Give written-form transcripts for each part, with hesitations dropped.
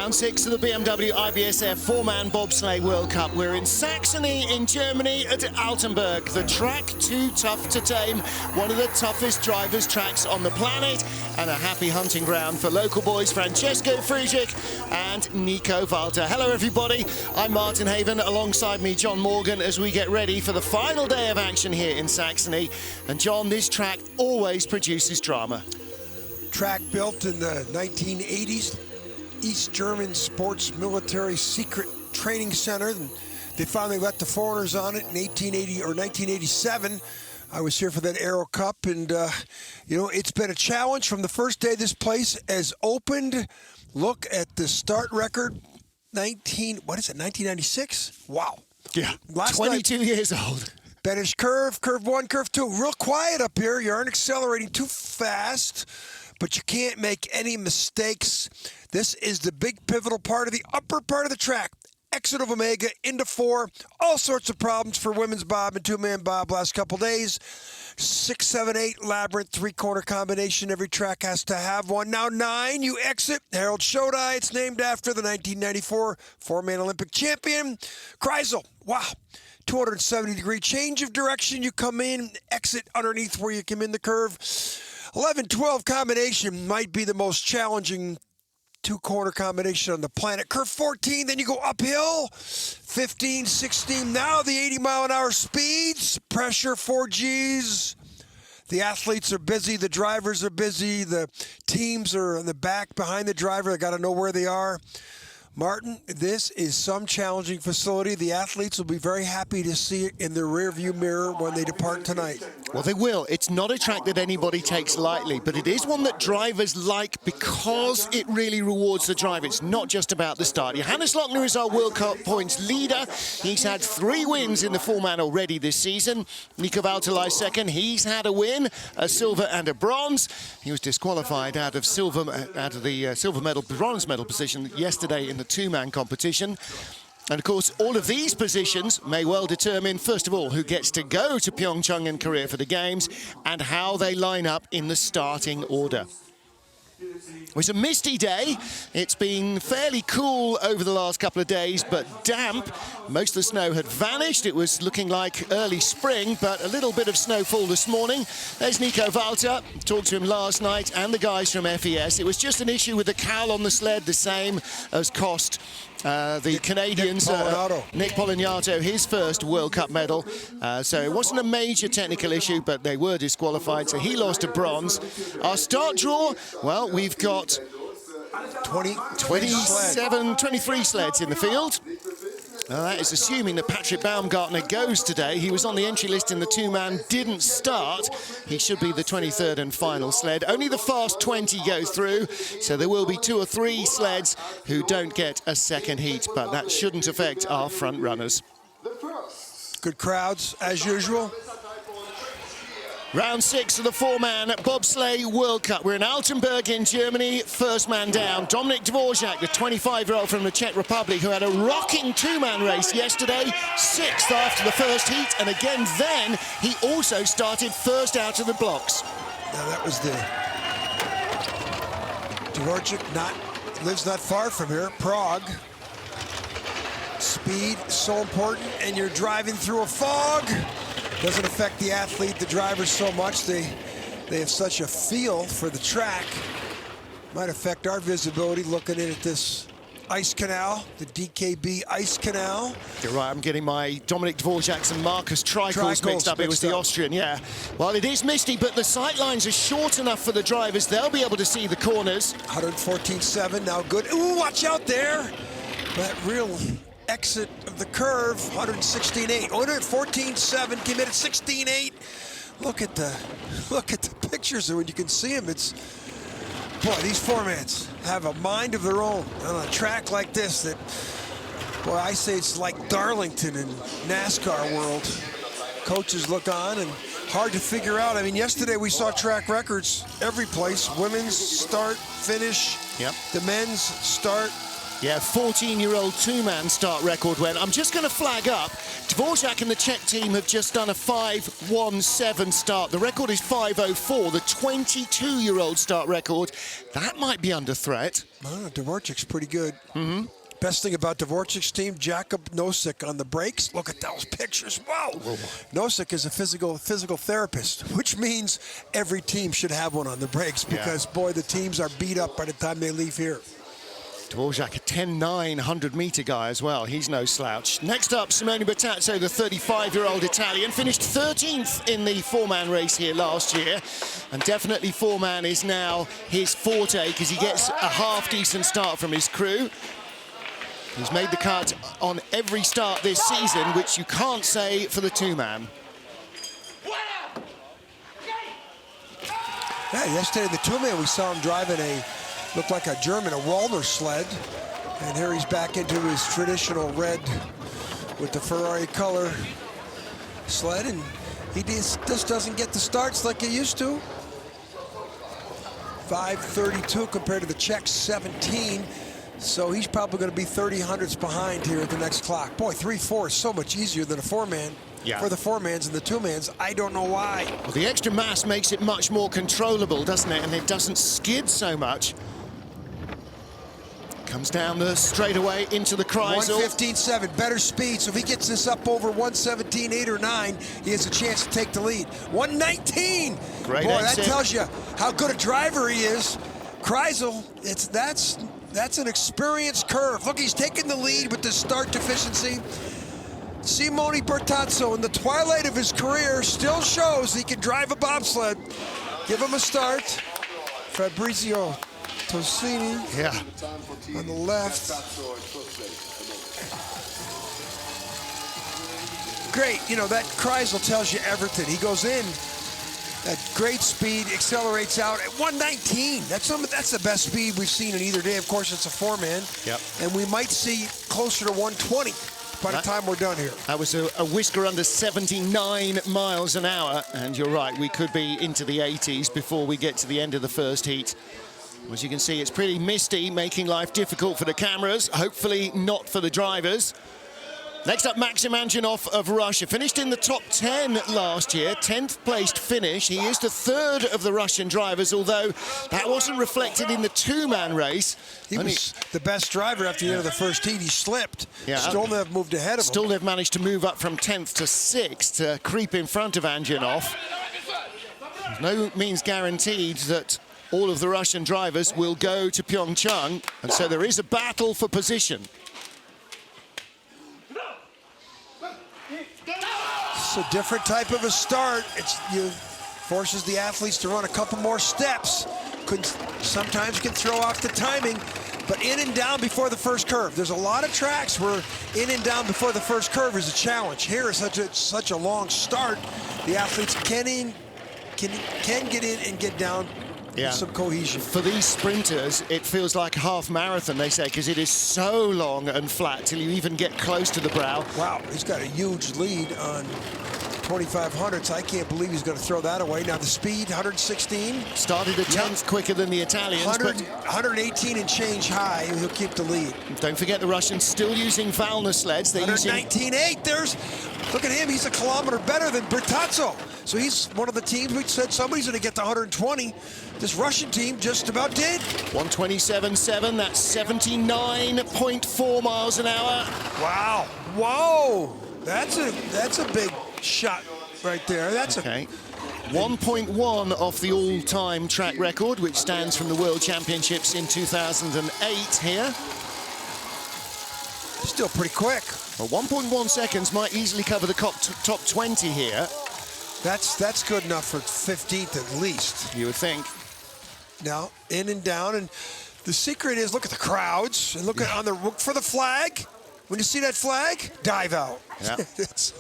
Round 6 of the BMW IBSF four-man bobsleigh World Cup. We're in Saxony in Germany at Altenberg. The track too tough to tame. One of the toughest drivers' tracks on the planet, and a happy hunting ground for local boys Francesco Friedrich and Rico Peter. Hello everybody, I'm Martin Haven, alongside me John Morgan, as we get ready for the final day of action here in Saxony. And John, this track always produces drama. Track built in the 1980s, East German Sports Military Secret Training Center. And they finally let the foreigners on it in 1880 or 1987. I was here for that Aero Cup, and you know, it's been a challenge from the first day this place has opened. Look at the start record, 1996? Wow. Yeah, 22 years old. Benish curve, curve one, curve two. Real quiet up here. You aren't accelerating too fast, but you can't make any mistakes. This is the big pivotal part of the upper part of the track. Exit of Omega into 4. All sorts of problems for women's bob and two-man bob last couple days. 6, 7, 8 labyrinth, three-corner combination. Every track has to have one. Now 9, you exit Harold Shodai. It's named after the 1994 four-man Olympic champion. Kreisel, wow. 270-degree change of direction. You come in, exit underneath where you come in the curve. 11-12 combination might be the most challenging two-corner combination on the planet. Curve 14, then you go uphill. 15, 16, now the 80-mile-an-hour speeds. Pressure, 4Gs. The athletes are busy. The drivers are busy. The teams are in the back behind the driver. They got to know where they are. Martin, this is some challenging facility. The athletes will be very happy to see it in their rearview mirror when they depart tonight. Well, they will. It's not a track that anybody takes lightly, but it is one that drivers like because it really rewards the driver. It's not just about the start. Johannes Lochner is our World Cup points leader. He's had 3 wins in the four-man already this season. Rico Peter lies second. He's had a win, a silver and a bronze. He was disqualified out of the silver medal, bronze medal position yesterday in the two-man competition. And of course, all of these positions may well determine, first of all, who gets to go to Pyeongchang in Korea for the Games and how they line up in the starting order. It was a misty day. It's been fairly cool over the last couple of days, but damp. Most of the snow had vanished. It was looking like early spring, but a little bit of snowfall this morning. There's Rico Peter. Talked to him last night and the guys from FES. It was just an issue with the cowl on the sled, the same as cost the Canadians, Nick Polinato, his first World Cup medal. So it wasn't a major technical issue, but they were disqualified, so he lost a bronze. Our start draw, well, we've got 23 sleds in the field. That is assuming that Patrick Baumgartner goes today. He was on the entry list in the two-man, didn't start. He should be the 23rd and final sled. Only the fast 20 go through, so there will be 2 or 3 sleds who don't get a second heat, but that shouldn't affect our front runners. Good crowds, as usual. Round 6 of the four-man bobsleigh World Cup. We're in Altenberg in Germany. First man down, Dominik Dvorak, the 25-year-old from the Czech Republic, who had a rocking two-man race yesterday, 6th after the first heat, and again then he also started first out of the blocks. Now that was the Dvorak, lives not far from here, Prague. Speed so important, and you're driving through a fog. Doesn't affect the athlete, the driver so much. They have such a feel for the track. Might affect our visibility looking in at this ice canal, the DKB ice canal. You're right, I'm getting my Dominik Dvorak and Marcus Treichels mixed up. It was the Austrian, yeah. Well, it is misty, but the sight lines are short enough for the drivers. They'll be able to see the corners. 114.7, now good. Ooh, watch out there. That real exit of the curve, 116.8. 114.7, came in at 16.8. Look at the pictures when you can see them. It's, boy, these four-mans have a mind of their own on a track like this that, boy, I say it's like Darlington in NASCAR world. Coaches look on and hard to figure out. I mean, yesterday we saw track records every place. Women's start, finish. Yep. The men's start, Yeah, 14-year-old two-man start record went. I'm just going to flag up. Dvorak and the Czech team have just done a 5:17 start. The record is 5:04. The 22-year-old start record, that might be under threat. Dvorak's pretty good. Best thing about Dvorak's team, Jakub Nosek on the brakes. Look at those pictures. Wow. Nosek is a physical therapist, which means every team should have one on the brakes because, boy, the teams are beat up by the time they leave here. Dvorak, a 10.9 100-meter guy as well. He's no slouch. Next up, Simone Bertazzo, the 35-year-old Italian, finished 13th in the four-man race here last year. And definitely four-man is now his forte because he gets a half-decent start from his crew. He's made the cut on every start this season, which you can't say for the two-man. Yeah, yesterday in the two-man we saw him driving looked like a German, a Wallner sled. And here he's back into his traditional red with the Ferrari color sled. And he just doesn't get the starts like he used to. 5:32 compared to the Czech 17. So he's probably going to be 30 hundredths behind here at the next clock. Boy, 3-4 is so much easier than a four-man. Yeah. For the four-mans and the two-mans. I don't know why. Well, the extra mass makes it much more controllable, doesn't it? And it doesn't skid so much. Comes down the straightaway into the Kreisel. 1:15.7, better speed. So if he gets this up over 1:17.8 or 9, he has a chance to take the lead. 1:19. Great Boy, exit. that tells you how good a driver he is. Kreisel, that's an experienced curve. Look, he's taking the lead with the start deficiency. Simone Bertazzo, in the twilight of his career, still shows he can drive a bobsled. Give him a start. Fabrizio Tosini on the left. Great, you know, that Kreisel tells you everything. He goes in at great speed, accelerates out at 1:19. That's the best speed we've seen in either day. Of course, it's a four-man. Yep. And we might see closer to 1:20 by the time we're done here. That was a whisker under 79 miles an hour. And you're right, we could be into the 80s before we get to the end of the first heat. As you can see, it's pretty misty, making life difficult for the cameras, hopefully not for the drivers. Next up, Maxim Anjanov of Russia. Finished in the top 10 last year, 10th placed finish. He is the third of the Russian drivers, although that wasn't reflected in the two-man race. He was the best driver after the end of the first heat. He slipped. Yeah, Stolnev moved ahead of him. Stolnev managed to move up from 10th to 6th to creep in front of Anjanov. No means guaranteed that all of the Russian drivers will go to Pyeongchang, and so there is a battle for position. It's a different type of a start. You forces the athletes to run a couple more steps. Sometimes can throw off the timing, but in and down before the first curve. There's a lot of tracks where in and down before the first curve is a challenge. Here is such a long start. The athletes can get in and get down. Yeah. Some cohesion. For these sprinters, it feels like a half marathon, they say, because it is so long and flat till you even get close to the brow. Wow, he's got a huge lead on 2500s. I can't believe he's going to throw that away. Now the speed, 116. Started a tenth quicker than the Italians. 118 and change high, and he'll keep the lead. Don't forget the Russians still using Valna sleds. They're 119.8. Look at him. He's a kilometer better than Bertazzo. So he's one of the teams we said somebody's going to get to 120. This Russian team just about did. 127.7. That's 79.4 miles an hour. Wow. Whoa. That's a big shot right there. That's okay. 1.1 off the all-time track record, which stands from the World Championships in 2008 here. Still pretty quick. Well, 1.1 seconds might easily cover the top 20 here. That's good enough for 15th at least. You would think. Now, in and down, and the secret is look at the crowds and look for the flag. When you see that flag, dive out. Yeah. It's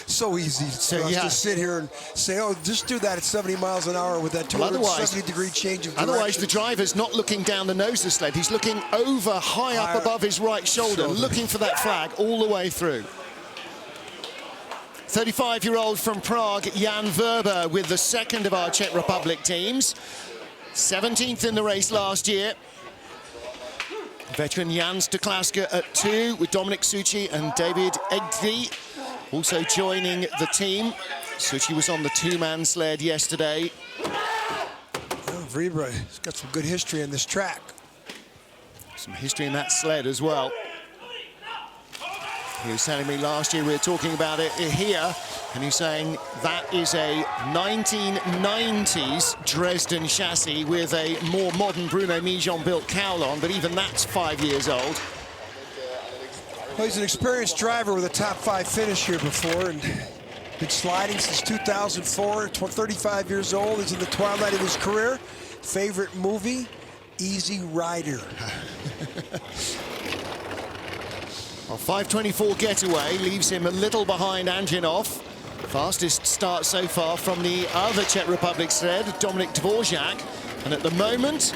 so easy for us to sit here and say, oh, just do that at 70 miles an hour with that 270-degree change of direction. Otherwise, the driver's not looking down the nose of the sled. He's looking over, high up above his right shoulder, looking for that flag all the way through. 35-year-old from Prague, Jan Verber, with the second of our Czech Republic teams. 17th in the race last year. Veteran Jan Stoklaska at 2, with Dominic Succi and David Egdi also joining the team. Succi was on the 2-man sled yesterday. Well, Vreebra's got some good history in this track. Some history in that sled as well. He was telling me last year, we were talking about it here, and he's saying that is a 1990s Dresden chassis with a more modern Bruno Mijon-built cowl on, but even that's 5 years old. Well, he's an experienced driver with a top 5 finish here before, and been sliding since 2004, 35 years old. He's in the twilight of his career. Favorite movie, Easy Rider. Well, 5:24 getaway leaves him a little behind Anjanov. Fastest start so far from the other Czech Republic sled, Dominik Dvořák. And at the moment,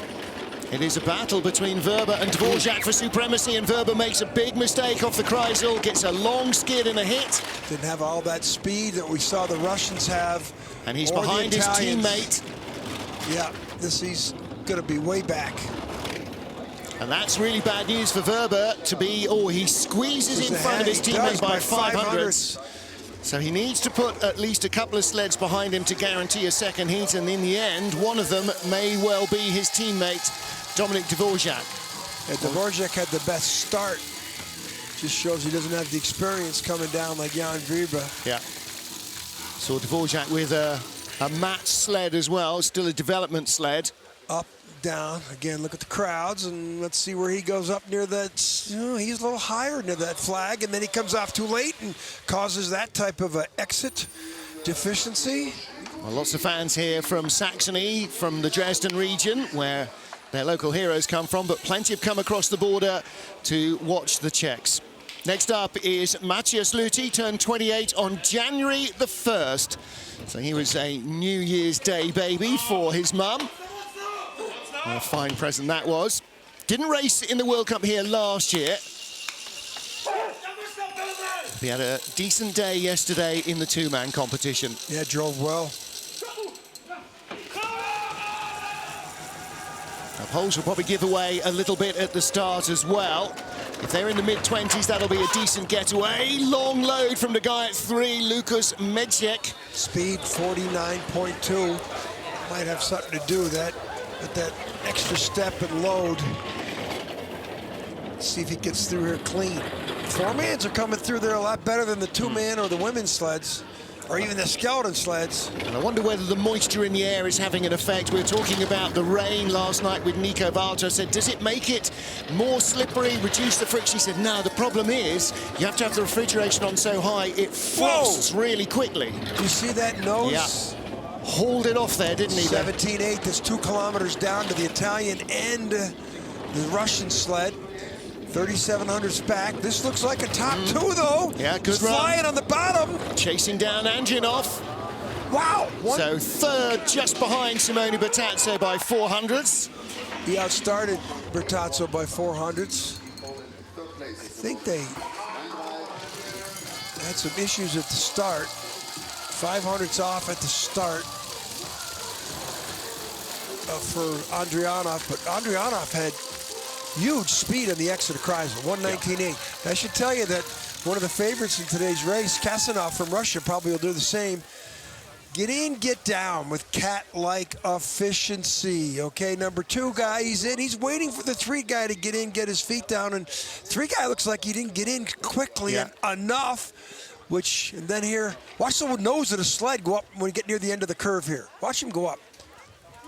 it is a battle between Verba and Dvořák for supremacy, and Verba makes a big mistake off the Kreisel, gets a long skid and a hit. Didn't have all that speed that we saw the Russians have. And he's behind his teammate. Yeah, he's going to be way back. And that's really bad news for Verba to be, he squeezes in front of his teammate by 500ths. So he needs to put at least a couple of sleds behind him to guarantee a second heat, and in the end, one of them may well be his teammate, Dominik Dvořák. Yeah, Dvořák had the best start. Just shows he doesn't have the experience coming down like Jan Vreba. Yeah. So Dvořák with a match sled as well, still a development sled. Up, down, again, look at the crowds, and let's see where he goes up near that. He's a little higher near that flag, and then he comes off too late and causes that type of an exit deficiency. Well, lots of fans here from Saxony, from the Dresden region, where their local heroes come from, but plenty have come across the border to watch the Czechs. Next up is Matthias Luthi, turned 28 on January the 1st. So he was a New Year's Day baby for his mum. What a fine present that was. Didn't race in the World Cup here last year. He had a decent day yesterday in the 2-man competition. Yeah, drove well. Now, Poles will probably give away a little bit at the start as well. If they're in the mid-20s, that'll be a decent getaway. Long load from the guy at 3, Lukas Medjek. Speed 49.2. Might have something to do with that extra step and load. Let's see if he gets through here clean. 4-mans are coming through there a lot better than the 2-man or the women's sleds, or even the skeleton sleds. And I wonder whether the moisture in the air is having an effect. We were talking about the rain last night with Nico Walter. Said, does it make it more slippery, reduce the friction? He said, no, the problem is you have to have the refrigeration on so high, it frosts really quickly. Do you see that nose? Yeah. Hauled it off there, didn't he? 17.8, that's 2 kilometers down to the Italian and the Russian sled. 3,700's back. This looks like a top 2, though. Yeah, good run. Flying on the bottom. Chasing down Anjanov. Wow. So 3rd, just behind Simone Bertazzo by 400ths. He outstarted Bertazzo by 400ths. I think they had some issues at the start. 500ths off at the start for Andrianov, but Andrianov had huge speed on the exit of Kreisel, 119.8. Yeah. That should tell you that one of the favorites in today's race, Kasanov from Russia, probably will do the same. Get in, get down with cat-like efficiency. Okay, number 2 guy, he's in. He's waiting for the 3 guy to get in, get his feet down, and 3 guy looks like he didn't get in quickly enough. And then here, watch the nose of the sled go up when we get near the end of the curve here. Watch him go up.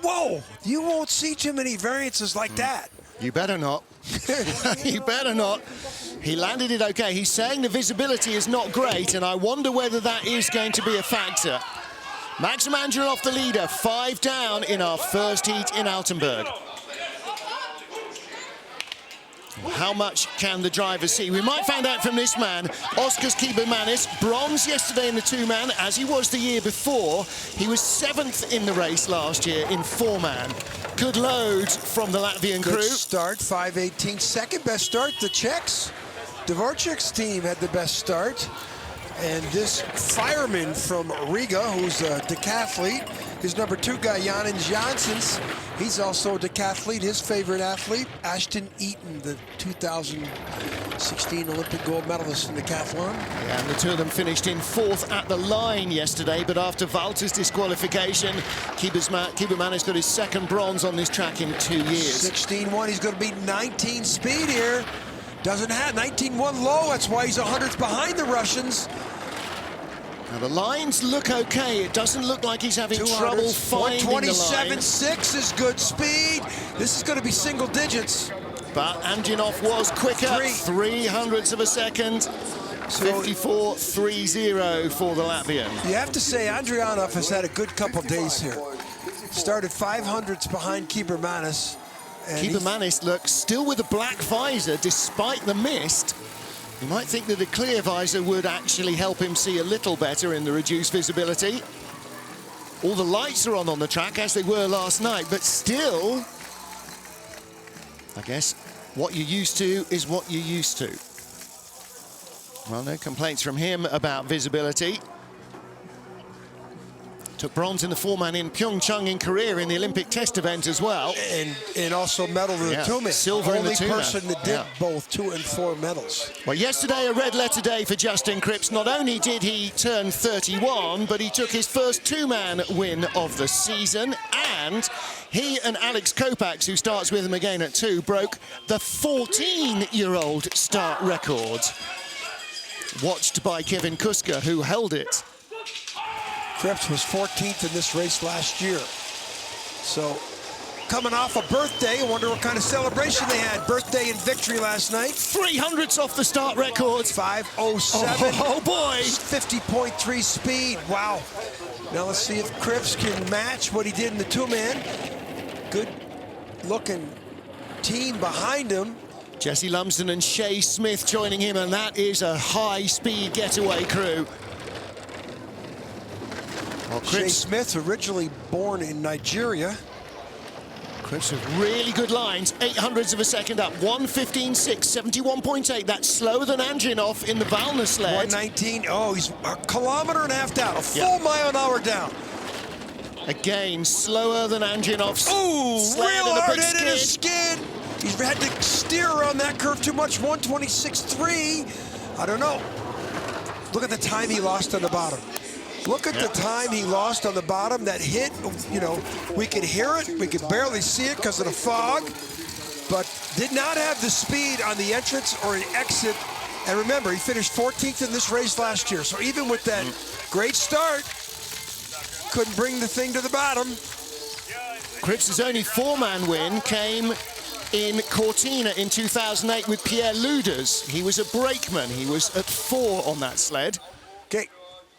Whoa, you won't see too many variances like that. You better not. You better not. He landed it okay. He's saying the visibility is not great, and I wonder whether that is going to be a factor. Maxim Angelov, the leader, 5 down in our first heat in Altenberg. How much can the drivers see? We might find out from this man, Oskars Kibermanis, bronze yesterday in the 2-man, as he was the year before. He was 7th in the race last year in 4-man. Good load from the Latvian crew. Good start, 5:18. Second best start, the Czechs. Dvořák's team had the best start. And this fireman from Riga, who's a decathlete, his number 2 guy, Janins Janssens, he's also a decathlete. His favorite athlete, Ashton Eaton, the 2016 Olympic gold medalist in decathlon. Yeah, and the two of them finished in 4th at the line yesterday, but after Walter's disqualification, Kieberman has got his 2nd bronze on this track in 2 years. 16.1, he's going to beat 19 speed here. Doesn't have 19.1 low, that's why he's 100th behind the Russians. Now the lines look okay. It doesn't look like he's having trouble finding the line. 127.6 is good speed. This is going to be single digits. But Andrinov was quicker, 0.03 of a second. 54.30 for the Latvian. You have to say Andrianov has had a good couple days here. Started 500ths behind Kiebermanis. Kiebermanis looks still with a black visor despite the mist. You might think that a clear visor would actually help him see a little better in the reduced visibility. All the lights are on the track as they were last night, but still, I guess what you're used to is what you're used to. Well, no complaints from him about visibility. Took bronze in the 4-man in Pyeongchang in Korea in the Olympic test event as well. And also medal in the 2-man. Silver in the 2-man. Only person that did both 2 and 4 medals. Well, yesterday a red letter day for Justin Kripps. Not only did he turn 31, but he took his first 2-man win of the season. And he and Alex Kopax, who starts with him again at 2, broke the 14-year-old start record. Watched by Kevin Kuska, who held it. Kripps was 14th in this race last year. So, coming off a birthday, I wonder what kind of celebration they had. Birthday and victory last night. 300ths off the start record. 5:07. Oh boy. 50.3 speed. Wow. Now let's see if Kripps can match what he did in the 2-man. Good looking team behind him. Jesse Lumsden and Shea Smith joining him, and that is a high-speed getaway crew. Well, Shea Smith, originally born in Nigeria. Kripps with really good lines, 0.08 of a second up, 1:15.6, 71.8. That's slower than Andrinov in the Valna sled. 1:19. Oh, he's a kilometer and a half down, a full mile an hour down. Again, slower than Andrinov's sled real and a big hard-headed skid. He's had to steer around that curve too much. 1:26.3. I don't know. Look at the time he lost on the bottom. Look at the time he lost on the bottom. That hit, you know, we could hear it. We could barely see it because of the fog, but did not have the speed on the entrance or an exit. And remember, he finished 14th in this race last year. So even with that great start, couldn't bring the thing to the bottom. Kripps' only 4-man win came in Cortina in 2008 with Pierre Luders. He was a brakeman. He was at 4 on that sled. Okay,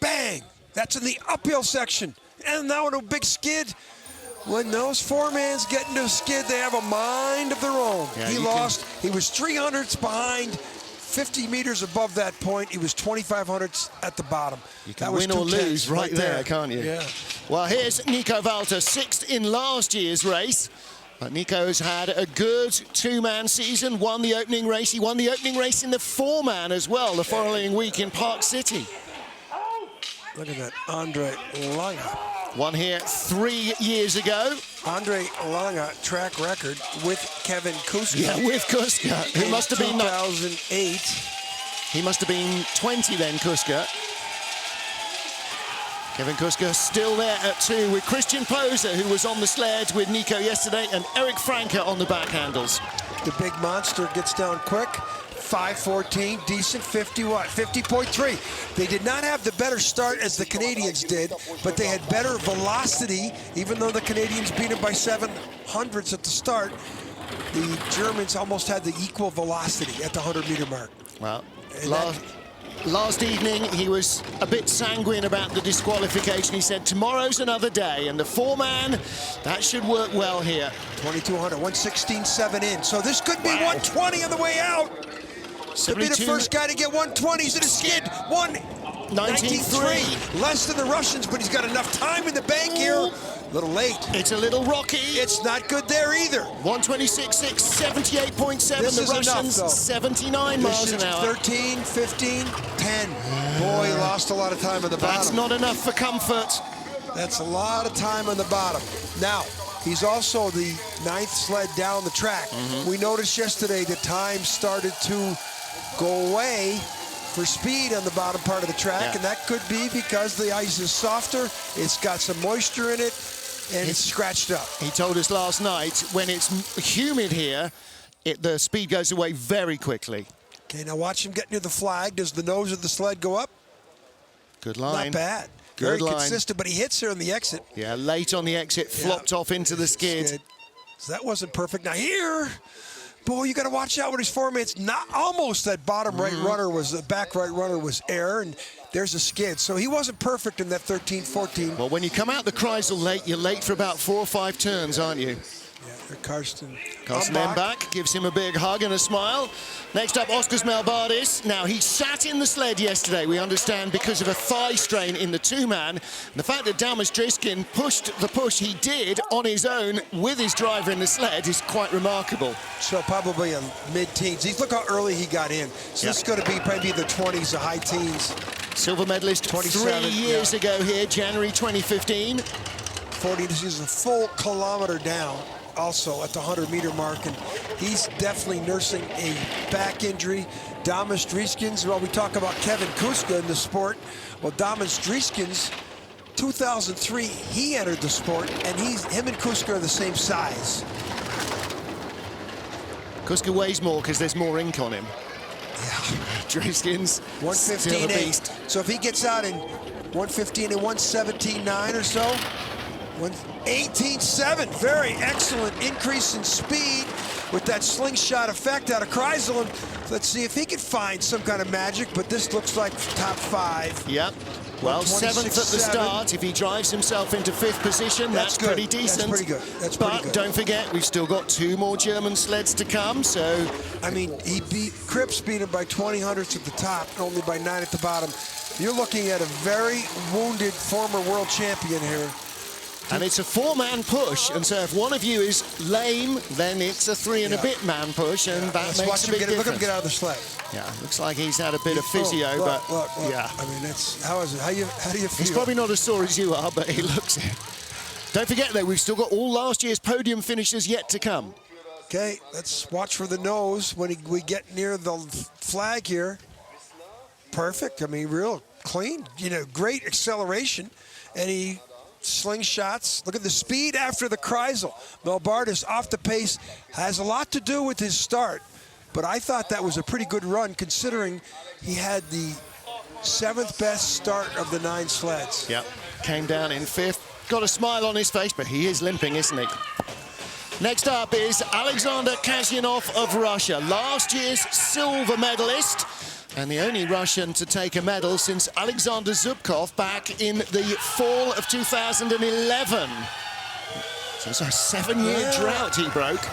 bang. That's in the uphill section. And now in a big skid. When those 4-mans get into a skid, they have a mind of their own. Yeah, he lost. He was 300ths behind, 50 meters above that point. He was 2,500ths at the bottom. You can win or lose right there, can't you? Yeah. Well, here's Nico Walter, 6th in last year's race. But Nico's had a good 2-man season, won the opening race. He won the opening race in the 4-man as well the following week in Park City. Look at that, Andre Lange. Won here 3 years ago. Andre Lange track record with Kevin Kuska. Yeah, with Kuska, who must have been 2008. He must have been 20 then, Kuska. Kevin Kuska still there at 2 with Christian Poser, who was on the sled with Nico yesterday, and Eric Franke on the back handles. The big monster gets down quick. 5:14, decent 50.3. They did not have the better start as the Canadians did, but they had better velocity, even though the Canadians beat them by 700ths at the start. The Germans almost had the equal velocity at the 100-meter mark. Well, last evening, he was a bit sanguine about the disqualification. He said, tomorrow's another day, and the 4-man, that should work well here. 2,200, 116.7 in. So this could be 120 on the way out. Could be the first guy to get 120s in a skid. 1:93. Less than the Russians, but he's got enough time in the bank here. A little late. It's a little rocky. It's not good there either. 126.6, 78.7. The Russians, 79 miles an hour. 13, 15, 10. Boy, he lost lost a lot of time on the bottom. That's not enough for comfort. That's a lot of time on the bottom. Now, he's also the 9th sled down the track. We noticed yesterday the time started to go away for speed on the bottom part of the track, and that could be because the ice is softer, it's got some moisture in it, and it's scratched up. He told us last night, when it's humid here, the speed goes away very quickly. Okay, now watch him get near the flag. Does the nose of the sled go up? Good line. Not bad. Good Very line. consistent, but he hits her in the exit. Yeah, late on the exit, flopped off into the skid. So that wasn't perfect. Now here, boy, you got to watch out with his form. It's not almost that bottom right runner was, the back right runner was air, and there's a skid. So he wasn't perfect in that 13-14. Well, when you come out the Kreisel late, you're late for about 4 or 5 turns, aren't you? Yeah, Karsten then back, gives him a big hug and a smile. Next up, Oskars Melbardis. Now, he sat in the sled yesterday, we understand, because of a thigh strain in the two-man. The fact that Damas Driskin pushed the push he did on his own with his driver in the sled is quite remarkable. So probably a mid-teens. Look how early he got in. So this is going to be probably the 20s, the high teens. Silver medalist 3 years ago here, January 2015. 40, this is a full kilometer down. Also at the 100-meter mark, and he's definitely nursing a back injury. Damas Drieskins, well, we talk about Kevin Kuska in the sport. Well, Damas Drieskins, 2003, he entered the sport, and him and Kuska are the same size. Kuska weighs more because there's more ink on him. Yeah. Drieskins, still a beast. So if he gets out in 115 and 117.9 or so, 118.7, very excellent increase in speed with that slingshot effect out of Kreisel. And let's see if he can find some kind of magic, but this looks like top 5. Yep. Well, 7th at the start. If he drives himself into 5th position, that's pretty decent. That's pretty good. That's pretty good. But don't forget, we've still got 2 more German sleds to come, so... I mean, Cripps beat him by 20 hundredths at the top, only by 9 at the bottom. You're looking at a very wounded former world champion here. And it's a 4-man push, and so if one of you is lame, then it's a 3 and a bit man push, and that makes a big difference. Look at him get out of the sled. Yeah, looks like he's had a bit of physio, look. yeah. I mean, how is it? How do you feel? He's probably not as sore as you are, but he looks it. Don't forget, though, we've still got all last year's podium finishers yet to come. Okay, let's watch for the nose when we get near the flag here. Perfect. I mean, real clean. You know, great acceleration, and he slingshots. Look at the speed after the Kreisel. Melbardis off the pace has a lot to do with his start, but I thought that was a pretty good run considering he had the 7th best start of the 9 sleds. Yep, came down in 5th. Got a smile on his face, but he is limping, isn't he? Next up is Alexander Kasyanov of Russia, last year's silver medalist, and the only Russian to take a medal since Alexander Zubkov back in the fall of 2011. So it's a 7-year drought he broke.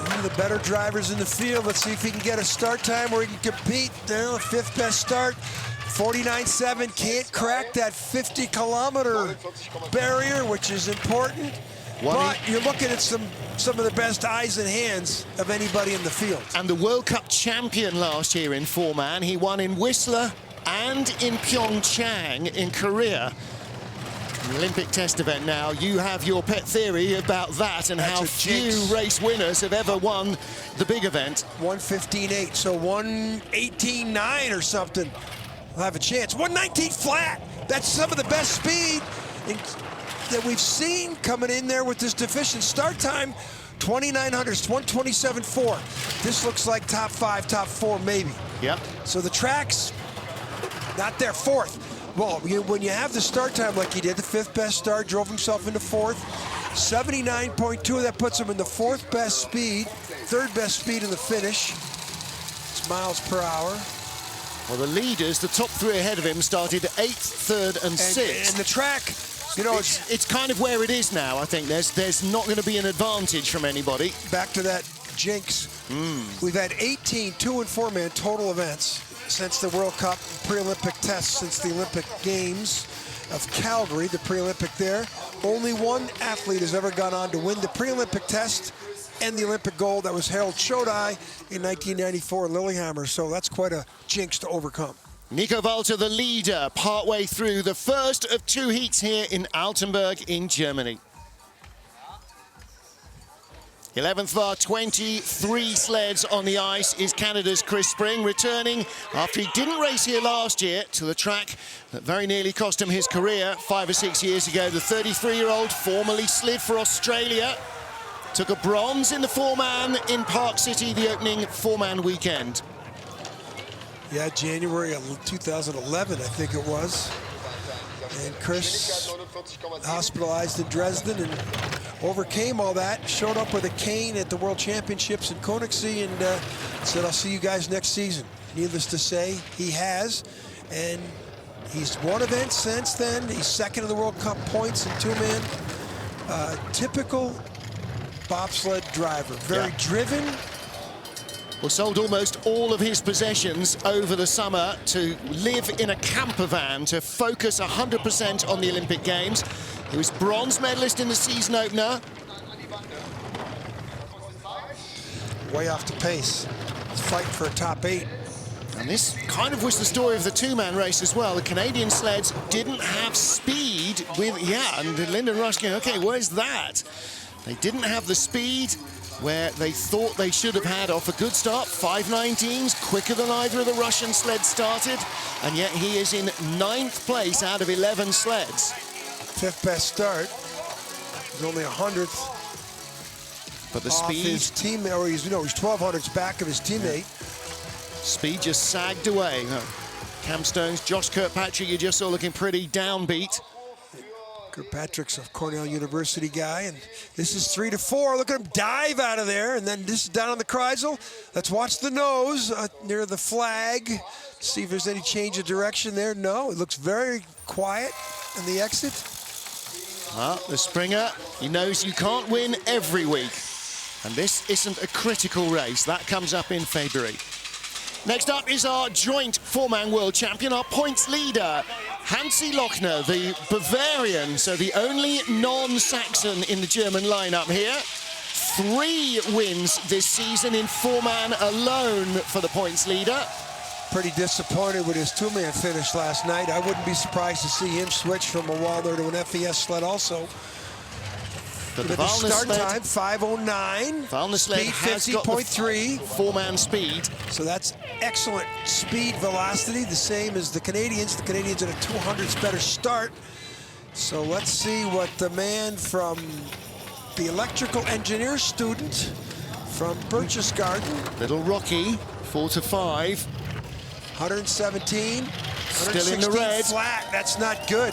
One of the better drivers in the field. Let's see if he can get a start time where he can compete. There, 5th best start. 49.7, can't crack that 50-kilometer barrier, which is important. But you're looking at some of the best eyes and hands of anybody in the field. And the World Cup champion last year in 4-man. He won in Whistler and in Pyeongchang in Korea. An Olympic test event now. You have your pet theory about that and how few race winners have ever won the big event. 115.8, so 118.9 or something. We'll have a chance. 119 flat. That's some of the best speed that we've seen coming in there with this deficient start time. 2900s, 127.4. This looks like top 5, top 4 maybe. Yep. So the track's not there. 4th. Well, when you have the start time like he did, the 5th best start, drove himself into 4th. 79.2, that puts him in the 4th best speed, 3rd best speed in the finish. It's miles per hour. Well, the leaders, the top 3 ahead of him, started 8th, 3rd, and 6th. And the track, you know, it's kind of where it is now, I think. There's not going to be an advantage from anybody. Back to that jinx. We've had 18 2- and 4-man total events since the World Cup, pre-Olympic tests since the Olympic Games of Calgary, the pre-Olympic there. Only one athlete has ever gone on to win the pre-Olympic test and the Olympic gold. That was Harold Chodai in 1994 in Lillehammer. So that's quite a jinx to overcome. Nico Walter, the leader, partway through the first of 2 heats here in Altenberg in Germany. 11th bar, 23 sleds on the ice is Canada's Chris Spring, returning after he didn't race here last year to the track that very nearly cost him his career 5 or 6 years ago. The 33-year-old formerly slid for Australia, took a bronze in the 4-man in Park City, the opening 4-man weekend. Yeah, January of 2011, I think it was. And Chris hospitalized in Dresden and overcame all that, showed up with a cane at the World Championships in Königssee and said, I'll see you guys next season. Needless to say, he has. And he's won events since then. He's second in the World Cup points in 2-man. Typical bobsled driver, very driven. Well, sold almost all of his possessions over the summer to live in a camper van to focus 100% on the Olympic Games. He was bronze medalist in the season opener. Way off the pace. He's fighting for a top 8. And this kind of was the story of the 2-man race as well. The Canadian sleds didn't have speed with, and Lyndon Rush going, okay, where's that? They didn't have the speed where they thought they should have had off a good start. 5:19s, quicker than either of the Russian sleds started, and yet he is in 9th place out of 11 sleds. 5th best start. He's only 100th. But the off speed, his teammate, or he's 1200s back of his teammate. Speed just sagged away. Cam Stones, Josh Kirkpatrick, you just saw looking pretty downbeat. Kirkpatrick's a Cornell University guy, and this is 3-4. Look at him dive out of there, and then this is down on the Kreisel. Let's watch the nose near the flag. See if there's any change of direction there. No, it looks very quiet in the exit. Well, the Springer, he knows you can't win every week, and this isn't a critical race. That comes up in February. Next up is our joint 4-man world champion, our points leader, Hansi Lochner, the Bavarian, so the only non-Saxon in the German lineup here. 3 wins this season in 4-man alone for the points leader. Pretty disappointed with his 2-man finish last night. I wouldn't be surprised to see him switch from a Wallner to an FES sled also. But the start time, 5:09. Valner sled has got 50.3. 4-man speed. So that's excellent speed velocity, the same as the Canadians. The Canadians at a 200s better start. So let's see what the man from the electrical engineer student from Berchtesgaden. Little Rocky, 4-5. 117. Still in the red. Flat, that's not good.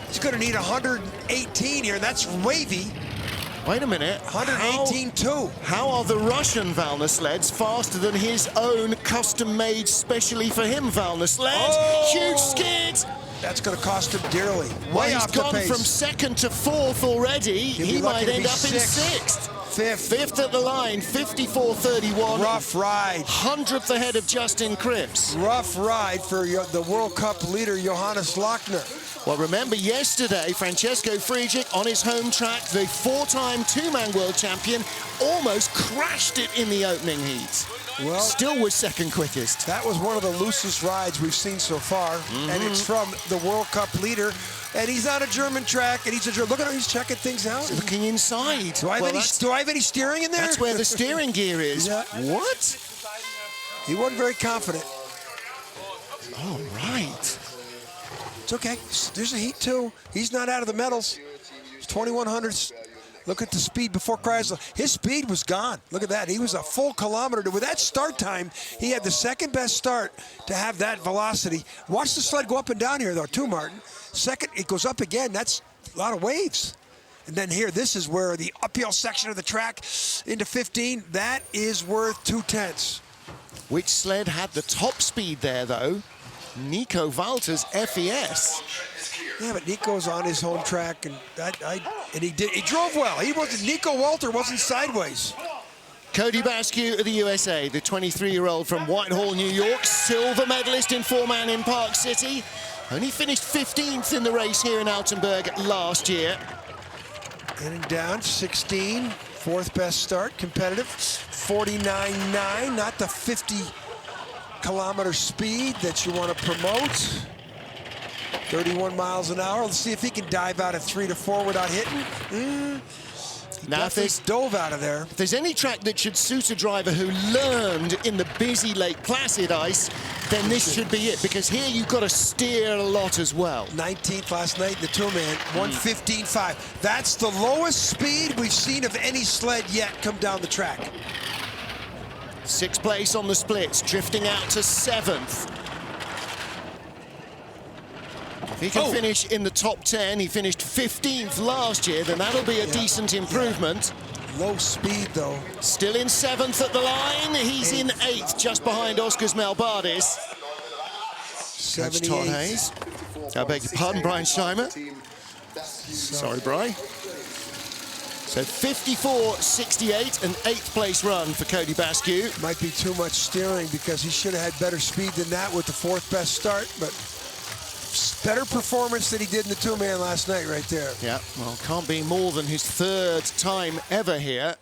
He's going to need 118 here, and that's wavy. Wait a minute. 118.2. How are the Russian Valner sleds faster than his own custom-made specially for him Valner sled? Oh! Huge skid. That's going to cost him dearly. Well, Way he's off the gone pace. from 2nd to 4th already. He might end up in 6th. 5th at the line, 54.31. Rough ride. 100th ahead of Justin Cripps. Rough ride for the World Cup leader, Johannes Lochner. Well, remember yesterday, Francesco Friedrich on his home track, the 4-time 2-man world champion, almost crashed it in the opening heat. Well, still was 2nd quickest. That was one of the loosest rides we've seen so far, and it's from the World Cup leader. And he's on a German track, and look at him, he's checking things out. He's looking inside. Do I have any steering in there? That's where the steering gear is. Yeah. What? He wasn't very confident. All right. It's okay. There's a heat too. He's not out of the medals. It's 2100s. Look at the speed before Kreisel. His speed was gone. Look at that. He was a full kilometer. With that start time, he had the 2nd best start to have that velocity. Watch the sled go up and down here, though, too, Martin. 2nd, it goes up again. That's a lot of waves. And then here, this is where the uphill section of the track into 15, that is worth 2/10. Which sled had the top speed there, though? Nico Walter's FES. Yeah, but Nico's on his home track, and he drove well. Nico Walter wasn't sideways. Cody Basque of the USA, the 23-year-old from Whitehall, New York, silver medalist in 4-man in Park City. Only finished 15th in the race here in Altenberg last year. In and down, 16, 4th best start, competitive, 49.9, not the 50 kilometer speed that you want to promote. 31 miles an hour. Let's see if he can dive out at 3 to 4 without hitting. Now, if there's dove out of there. If there's any track that should suit a driver who learned in the busy Lake Placid ice, then this should be it, because here you've got to steer a lot as well. 19th last night in the two-man, 1:15.5. That's the lowest speed we've seen of any sled yet come down the track. 6th place on the splits, drifting out to 7th. If he can finish in the top 10, he finished 15th last year, then that'll be a decent improvement. Low speed, though. Still in 7th at the line. He's in 8th, just behind Oscars Melbardis. That's Todd Hayes. I beg your pardon, Brian Scheimer. Sorry, Brian. So 54.68, an 8th place run for Cody Basque. Might be too much steering because he should have had better speed than that with the 4th best start, but better performance than he did in the two-man last night right there. Yeah, well, can't be more than his 3rd time ever here.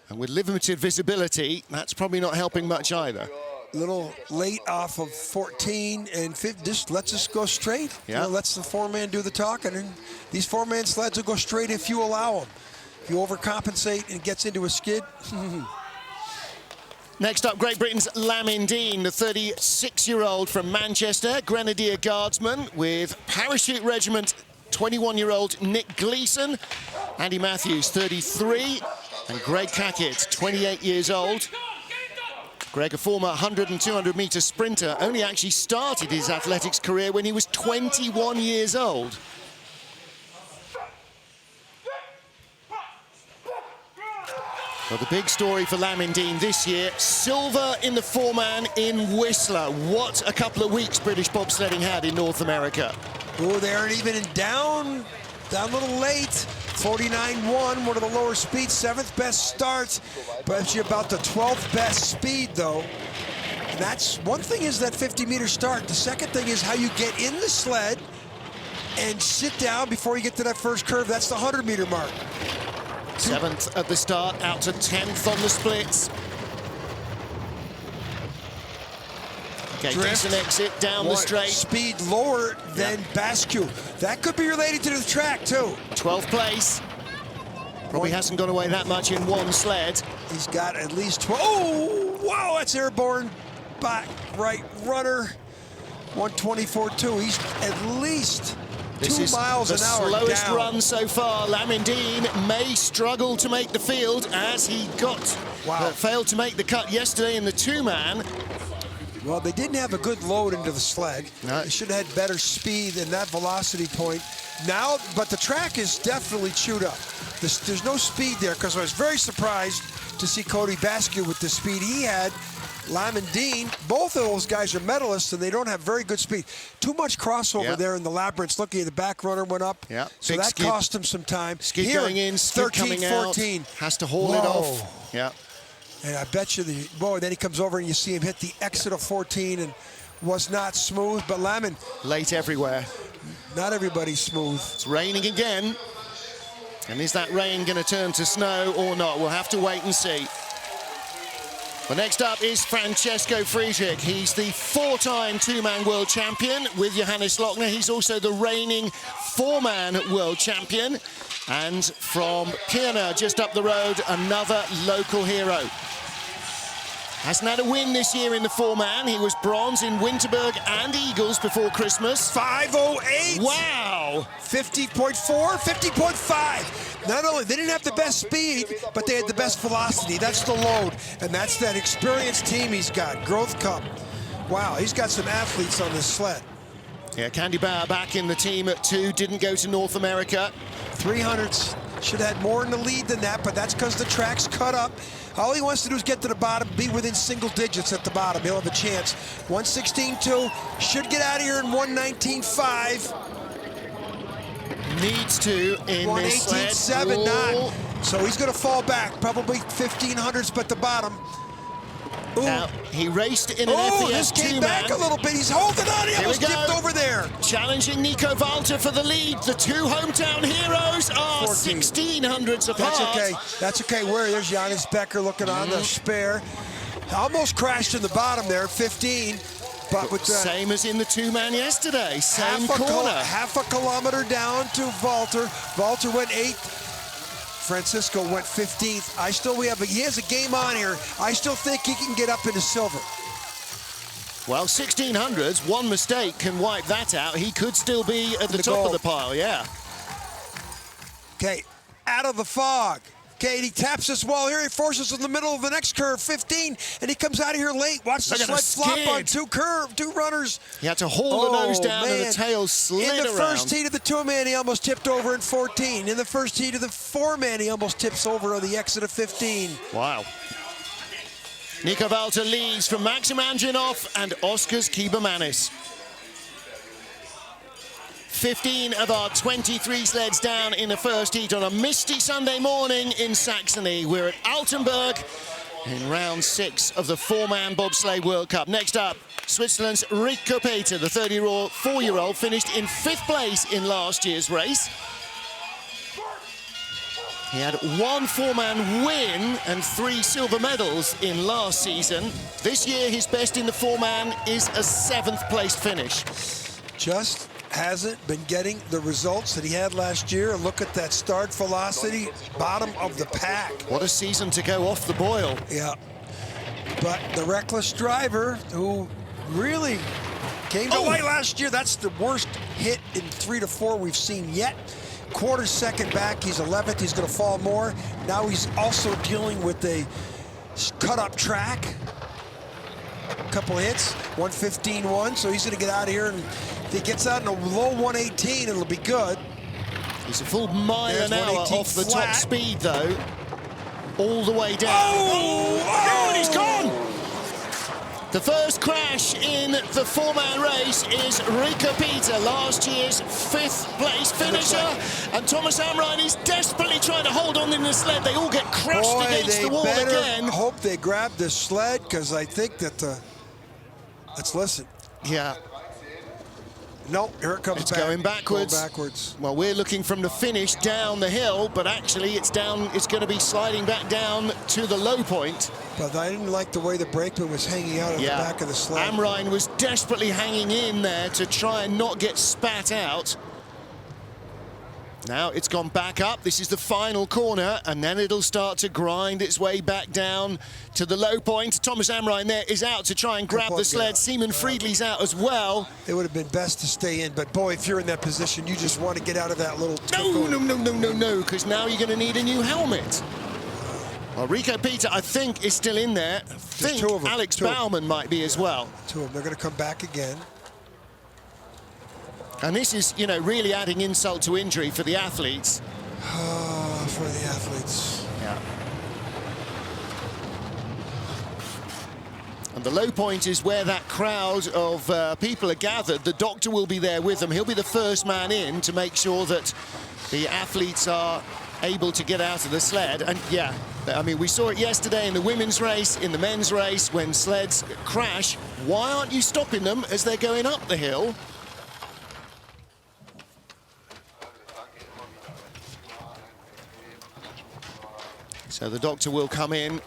And with limited visibility, that's probably not helping much either. A little late off of 14 and 15, just lets us go straight. Yeah. You know, lets the 4-man do the talking, and these 4-man sleds will go straight if you allow them. If you overcompensate and gets into a skid. Next up, Great Britain's Lamin Dean, the 36-year-old from Manchester, Grenadier Guardsman with Parachute Regiment, 21-year-old Nick Gleeson, Andy Matthews, 33, and Greg Cackett, 28 years old. Greg, a former 100 and 200-meter sprinter, only actually started his athletics career when he was 21 years old. Well, the big story for Lamin Dean this year, silver in the 4-man in Whistler. What a couple of weeks British bobsledding had in North America. Oh, they aren't even in down a little late. 49.1, one of the lower speeds, 7th best starts, but you're about the 12th best speed, though. And that's, one thing is that 50-meter start. The second thing is how you get in the sled and sit down before you get to that first curve. That's the 100-meter mark. 7th at the start, out to 10th on the splits. Okay, decent exit down the straight. Speed lower than Basque. That could be related to the track, too. 12th place. Probably hasn't gone away that much in one sled. He's got at least 12. Oh, wow, that's airborne. Back right runner. 1:24.2. He's at least 2 miles an hour down. Slowest run so far. Lamin Dean may struggle to make the field as he failed to make the cut yesterday in the 2-man. Well, they didn't have a good load into the sled. No. They should have had better speed than that velocity point. Now, but the track is definitely chewed up. There's no speed there, because I was very surprised to see Cody Basque with the speed he had. Lamin Dean, both of those guys are medalists, and they don't have very good speed. Too much crossover there in the labyrinth. Looking at the back runner went up, so that cost him some time. Skid here, going in, skid 13, coming 14. out. Has to haul it off. Yeah. And I bet you, then he comes over and you see him hit the exit of 14 and was not smooth, but Lamin. Late everywhere. Not everybody's smooth. It's raining again. And is that rain going to turn to snow or not? We'll have to wait and see. Well, next up is Francesco Friedrich. He's the 4-time 2-man world champion with Johannes Lochner. He's also the reigning 4-man world champion. And from Pirna, just up the road, another local hero. Hasn't had a win this year in the 4-man. He was bronze in Winterberg and Eagles before Christmas. 5:08. Wow. 50.4, 50.5. Not only, they didn't have the best speed, but they had the best velocity. That's the load, and that's that experienced team he's got. Growth Cup. Wow, he's got some athletes on this sled. Yeah, Candy Bauer back in the team at 2, didn't go to North America. 300s, should have had more in the lead than that, but that's because the track's cut up. All he wants to do is get to the bottom, be within single digits at the bottom. He'll have a chance. 1:16.2, should get out of here in 1:19.5. Needs to in this sled. 1:18.7, not. So he's going to fall back, probably 1500s, but the bottom. Ooh. Now, he raced in an FES this came 2-man. back a little bit. He's holding on. He almost dipped over there. Challenging Nico Walter for the lead. The 2 hometown heroes are 1600s apart. That's okay. That's okay. There's Johannes Becker looking on the spare. Almost crashed in the bottom there, 15. But with the same as in the two-man yesterday, same corner. Half a kilometer down to Walter. Walter went 8th. Francisco went 15th. He has a game on here. I still think he can get up into silver. Well, 1600s, one mistake can wipe that out. He could still be at the top of the pile, yeah. Okay, out of the fog. Okay, and he taps this wall here. He forces in the middle of the next curve, 15, and he comes out of here late. Watch the sled flop on two runners. He had to haul the nose down and the tail slid around. In the first heat of the two-man, he almost tipped over in 14. In the first heat of the four-man, he almost tips over on the exit of 15. Wow. Nico Walter leads from Maxim Anjanov and Oskars Kibermanis. 15 of our 23 sleds down in the first heat on a misty Sunday morning in Saxony. We're at Altenberg in round 6 of the four-man bobsleigh World Cup. Next up, Switzerland's Rico Peter, the 34-year-old, finished in 5th place in last year's race. He had 1 four-man win and 3 silver medals in last season. This year, his best in the four-man is a 7th place finish. Just hasn't been getting the results that he had last year. Look at that start velocity, bottom of the pack. What a season to go off the boil. Yeah, but the reckless driver who really came to light last year, that's the worst hit in 3 to 4 we've seen yet. Quarter second back, he's 11th, he's gonna fall more. Now he's also dealing with a cut-up track. Couple hits, 115.1, so he's gonna get out of here, and if he gets out in a low 118, it'll be good. He's a full mile an hour off the top speed, though. All the way down. Oh, and he's gone! The first crash in the four-man race is Rico Peter, last year's 5th place finisher. And Thomas Amrein is desperately trying to hold on in the sled. They all get crushed against the wall again. I hope they grab this sled, because I think that let's listen. Yeah. No, here it comes. It's going backwards. Going backwards. Well, we're looking from the finish down the hill, but actually it's down. It's going to be sliding back down to the low point. But I didn't like the way the brakeman was hanging out of the back of the sled. Amrein was desperately hanging in there to try and not get spat out. Now it's gone back up. This is the final corner, and then it'll start to grind its way back down to the low point. Thomas Amrein there is out to try and grab the sled. Seaman Friedli's out as well. It would have been best to stay in, but boy, if you're in that position, you just want to get out of that little... No, because now you're going to need a new helmet. Well, Rico Peter, I think, is still in there. I think Alex Baumann might be as well. 2 of them. They're going to come back again. And this is, you know, really adding insult to injury for the athletes. For the athletes. Yeah. And the low point is where that crowd of people are gathered. The doctor will be there with them. He'll be the first man in to make sure that the athletes are able to get out of the sled. And yeah, I mean, we saw it yesterday in the women's race, in the men's race, when sleds crash. Why aren't you stopping them as they're going up the hill? So the doctor will come in.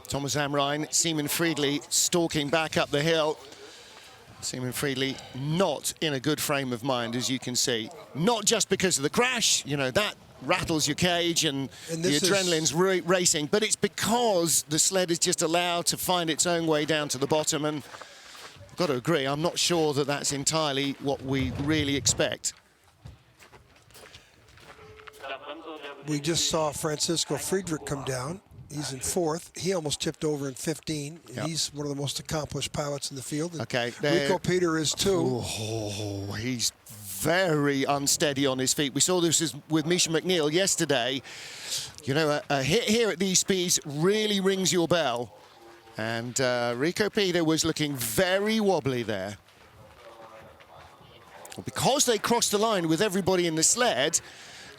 Thomas Amrein, Seaman Friedli stalking back up the hill. Seaman Friedli not in a good frame of mind, as you can see. Not just because of the crash, you know, that rattles your cage and the adrenaline's racing, but it's because the sled is just allowed to find its own way down to the bottom. And I've got to agree, I'm not sure that that's entirely what we really expect. We just saw Francisco Friedrich come down. He's in 4th. He almost tipped over in 15. Yep. He's one of the most accomplished pilots in the field. And okay, Rico Peter is too. Oh, he's very unsteady on his feet. We saw this with Misha McNeil yesterday. You know, a hit here at these speeds really rings your bell. And Rico Peter was looking very wobbly there. Well, because they crossed the line with everybody in the sled,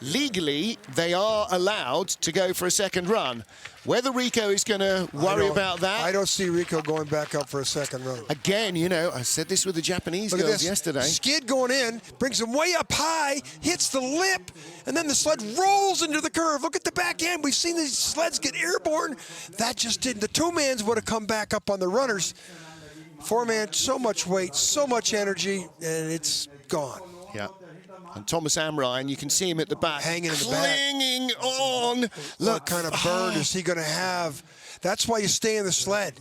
legally, they are allowed to go for a second run. Whether Rico is going to worry about that. I don't see Rico going back up for a second run. Again, you know, I said this with the Japanese girls yesterday. Skid going in, brings him way up high, hits the lip, and then the sled rolls into the curve. Look at the back end. We've seen these sleds get airborne. That just didn't. The two-mans would have come back up on the runners. Four-man, so much weight, so much energy, and it's gone. Yeah. And Thomas Amrine, you can see him at the back, hanging in the back, clinging on. Look, what kind of burn is he going to have? That's why you stay in the sled.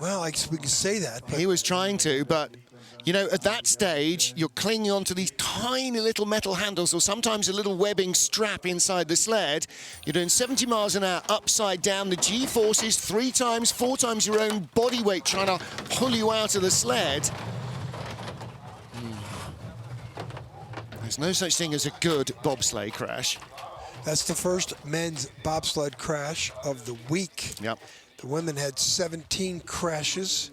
Well, I guess we can say that. He was trying to, but you know, at that stage, you're clinging onto these tiny little metal handles, or sometimes a little webbing strap inside the sled. You're doing 70 miles an hour upside down. The G-forces 3 times, 4 times your own body weight trying to pull you out of the sled. There's no such thing as a good bobsleigh crash. That's the first men's bobsled crash of the week. Yep. The women had 17 crashes,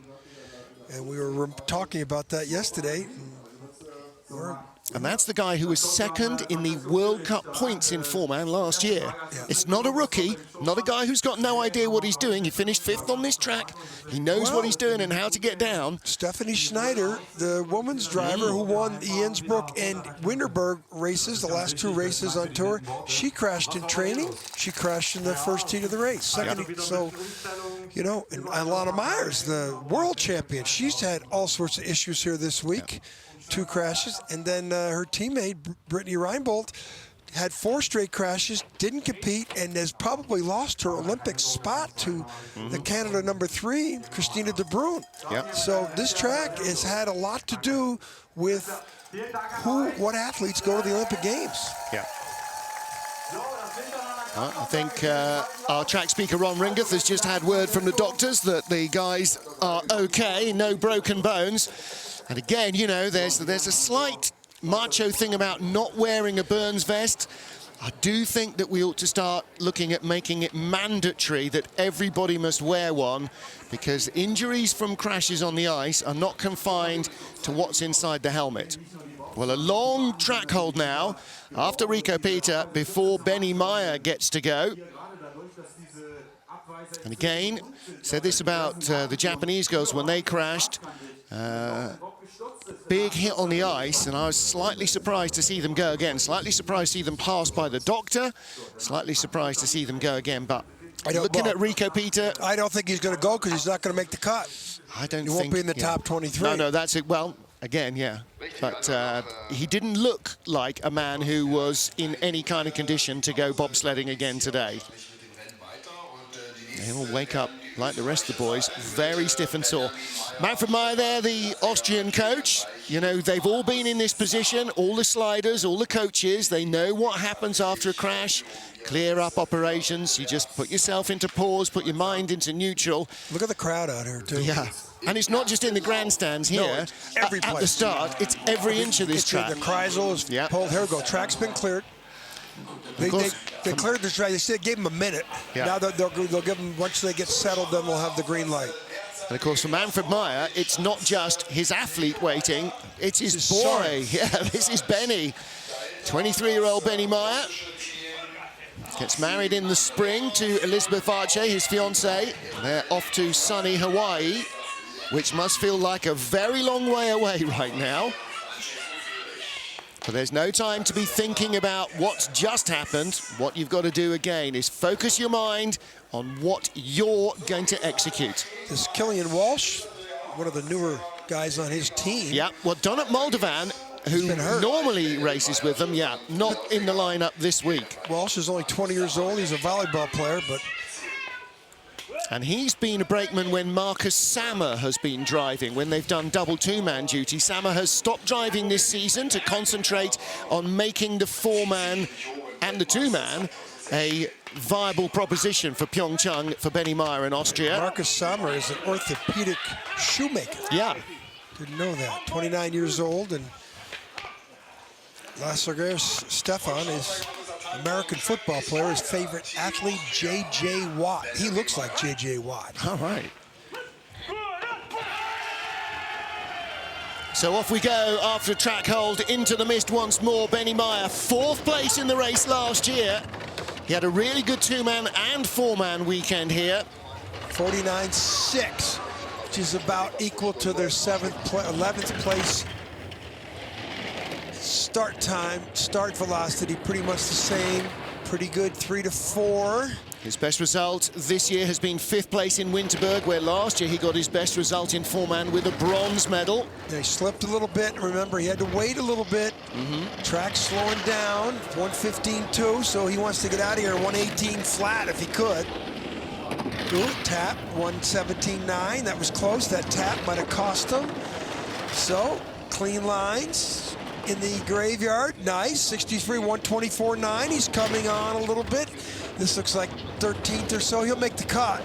and we were talking about that yesterday. And that's the guy who was second in the World Cup points in four-man last year. Yeah. It's not a rookie, not a guy who's got no idea what he's doing. He finished 5th on this track. He knows what he's doing and how to get down. Stephanie Schneider, the woman's driver who won the Innsbruck and Winterberg races, the last 2 races on tour, she crashed in training. She crashed in the first heat of the race. So, you know, and Alana Myers, the world champion, she's had all sorts of issues here this week. Yeah. 2 crashes, and then her teammate Brittany Reinbold had 4 straight crashes, didn't compete, and has probably lost her Olympic spot to the Canada #3, Christina De Bruyn. Yep. So this track has had a lot to do with what athletes go to the Olympic Games. Yeah. I think our track speaker Ron Ringeth has just had word from the doctors that the guys are okay, no broken bones. And again, you know, there's a slight macho thing about not wearing a burns vest. I do think that we ought to start looking at making it mandatory that everybody must wear one, because injuries from crashes on the ice are not confined to what's inside the helmet. Well, a long track hold now after Rico Peter before Benny Meyer gets to go. And again, said this about the Japanese girls when they crashed. Big hit on the ice, and I was slightly surprised to see them go again. Slightly surprised to see them pass by the doctor. Slightly surprised to see them go again. But looking at Rico Peter, I don't think he's going to go because he's not going to make the cut. I don't think he won't be in the top 23. No, that's it. Well, again, yeah. But he didn't look like a man who was in any kind of condition to go bobsledding again today. He'll wake up like the rest of the boys, very stiff and sore. Manfred Meyer there, the Austrian coach. You know, they've all been in this position, all the sliders, all the coaches. They know what happens after a crash. Clear up operations. You just put yourself into pause, put your mind into neutral. Look at the crowd out here, too. Yeah. And it's not just in the grandstands here. No, every place. At the start, it's every inch of this track. The Kreisel is pulled. Here we go. Track's been cleared. They cleared the track. They said gave them a minute. Yeah. Now they'll give them, once they get settled, then we'll have the green light. And of course, for Manfred Meyer, it's not just his athlete waiting, it's his boy. Yeah, this is Benny. 23-year-old Benny Meyer. Gets married in the spring to Elizabeth Arche, his fiancée. They're off to sunny Hawaii, which must feel like a very long way away right now. But there's no time to be thinking about what's just happened. What you've got to do again is focus your mind on what you're going to execute. This Killian Walsh, one of the newer guys on his team. Yeah, well, Donat Moldovan, who normally races with them, not in the lineup this week. Walsh is only 20 years old. He's a volleyball player, but... And he's been a brakeman when Marcus Sammer has been driving, when they've done double two-man duty. Sammer has stopped driving this season to concentrate on making the four-man and the two-man a viable proposition for Pyeongchang for Benny Meyer in Austria. Marcus Sammer is an orthopedic shoemaker. Yeah. Didn't know that. 29 years old, and Lasseger Stefan is American football player, his favorite athlete, J.J. Watt. He looks like J.J. Watt. All right. So off we go after a track hold into the mist once more. Benny Meyer, 4th place in the race last year. He had a really good 2-man and 4-man weekend here. 49.6, which is about equal to their 11th place start time, start velocity, pretty much the same. Pretty good, 3 to 4. His best result this year has been 5th place in Winterberg, where last year he got his best result in 4-man with a bronze medal. He slipped a little bit. Remember, he had to wait a little bit. Track slowing down, 115.2, so he wants to get out of here 118 flat if he could. Ooh, tap, 117.9. That was close. That tap might have cost him. So, clean lines in the graveyard. Nice, 63, 124.9. He's coming on a little bit. This looks like 13th or so. He'll make the cut.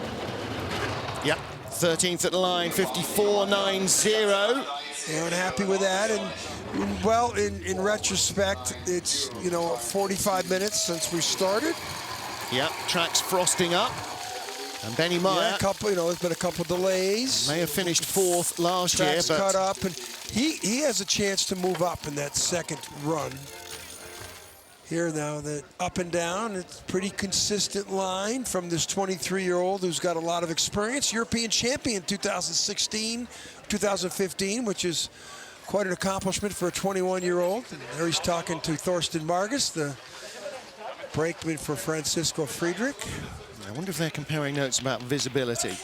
Yep, 13th at the line, 54.90. Yeah, unhappy with that. And well, in retrospect, it's 45 minutes since we started. Yep, track's frosting up. And Benny Meyer, yeah, there's been a couple delays. May have finished 4th last year, but cut up, and he has a chance to move up in that second run. Here now, the up and down, it's pretty consistent line from this 23-year-old who's got a lot of experience. European champion 2016, 2015, which is quite an accomplishment for a 21-year-old. There he's talking to Thorsten Margus, the brakeman for Francisco Friedrich. I wonder if they're comparing notes about visibility.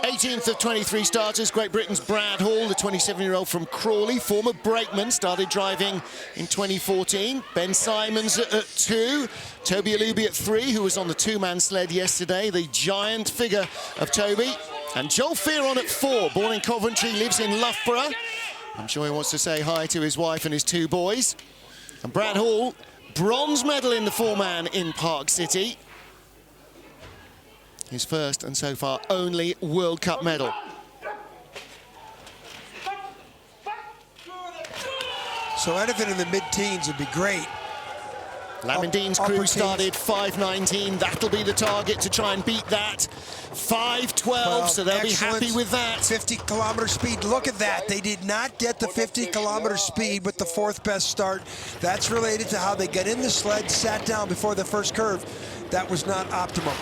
18th of 23 starters, Great Britain's Brad Hall, the 27-year-old from Crawley, former brakeman, started driving in 2014. Ben Simons at 2, Toby Alubi at 3, who was on the 2-man sled yesterday, the giant figure of Toby. And Joel Fearon at 4, born in Coventry, lives in Loughborough. I'm sure he wants to say hi to his wife and his 2 boys. And Brad Hall, bronze medal in the 4-man in Park City. His first and so far only World Cup medal. So anything in the mid-teens would be great. Lamondin's crew started 5:19. That'll be the target to try and beat that. 5:12, so they'll be happy with that. 50-kilometer speed. Look at that. They did not get the 50-kilometer speed with the 4th best start. That's related to how they got in the sled, sat down before the first curve. That was not optimal.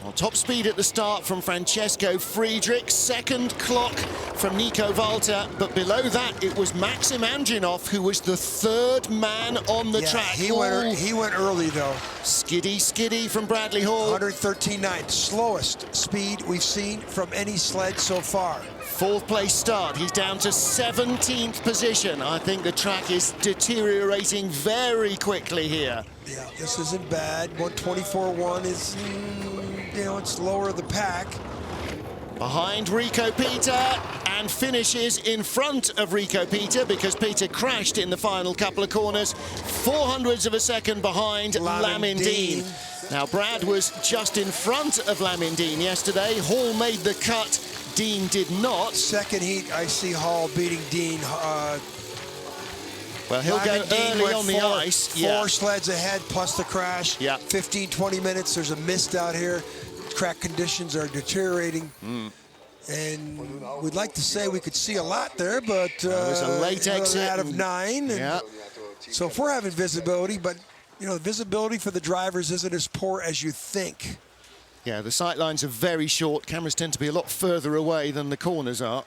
Well, top speed at the start from Francesco Friedrich, second clock from Nico Walter, but below that it was Maxim Anginov who was the 3rd man on the track. He went early though. Skiddy from Bradley Hall. 113.9, slowest speed we've seen from any sled so far. 4th place start. He's down to 17th position. I think the track is deteriorating very quickly here. Yeah, this isn't bad. 124.1 is, it's lower of the pack. Behind Rico Peter, and finishes in front of Rico Peter because Peter crashed in the final couple of corners. 0.04 of a second behind Lamondin. Now, Brad was just in front of Lamondin yesterday. Hall made the cut. Dean did not. Second heat, I see Hall beating Dean. Well, he'll go early on the ice. 4 sleds ahead, plus the crash. Yeah. 15, 20 minutes. There's a mist out here. Track conditions are deteriorating. And we'd like to say we could see a lot there, but there's a late exit out of 9. Yeah. So if we're having visibility, but the visibility for the drivers isn't as poor as you think. Yeah, the sight lines are very short. Cameras tend to be a lot further away than the corners are.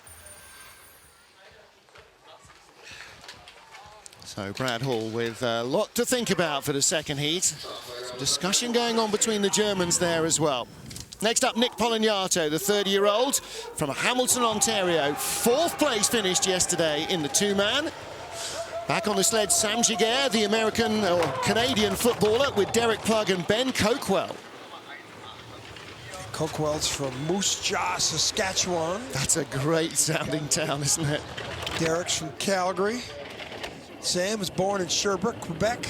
So Brad Hall with a lot to think about for the second heat. Some discussion going on between the Germans there as well. Next up, Nick Polignato, the 30-year-old from Hamilton, Ontario. 4th place finished yesterday in the 2-man. Back on the sled, Sam Giguère, the American or Canadian footballer, with Derek Plug and Ben Coquell. Coquell's from Moose Jaw, Saskatchewan. That's a great sounding town, isn't it? Derek's from Calgary. Sam was born in Sherbrooke, Quebec.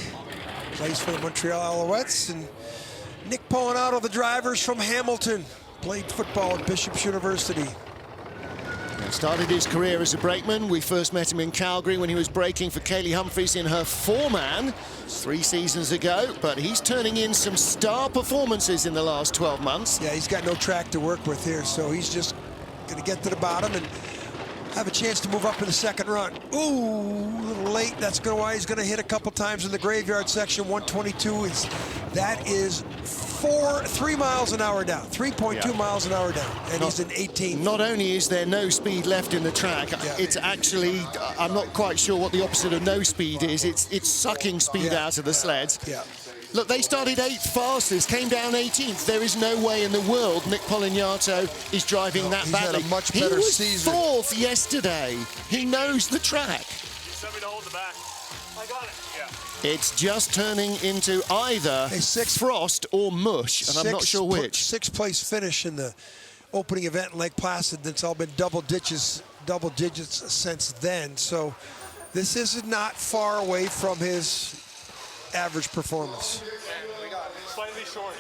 Plays for the Montreal Alouettes. And Nick Polignato, the drivers from Hamilton. Played football at Bishop's University. Started his career as a brakeman. We first met him in Calgary when he was braking for Kaylee Humphries in her 4-man 3 seasons ago. But he's turning in some star performances in the last 12 months. Yeah, he's got no track to work with here, so he's just going to get to the bottom. And have a chance to move up in the second run. Ooh, a little late. That's why he's going to hit a couple times in the graveyard section. 122 is 3 miles an hour down, 3.2 miles an hour down, and he's in 18. Not only is there no speed left in the track, it's actually, I'm not quite sure what the opposite of no speed is. It's sucking speed out of the sleds. Yeah. Look, they started 8th fastest, came down 18th. There is no way in the world Nick Polignato is driving that badly. Had a much better season. He was 4th yesterday. He knows the track. Send me to hold the back. I got it. Yeah. It's just turning into either frost or mush, and I'm not sure which. 6th place finish in the opening event in Lake Placid. It's all been double digits since then. So this is not far away from his average performance. Slightly short.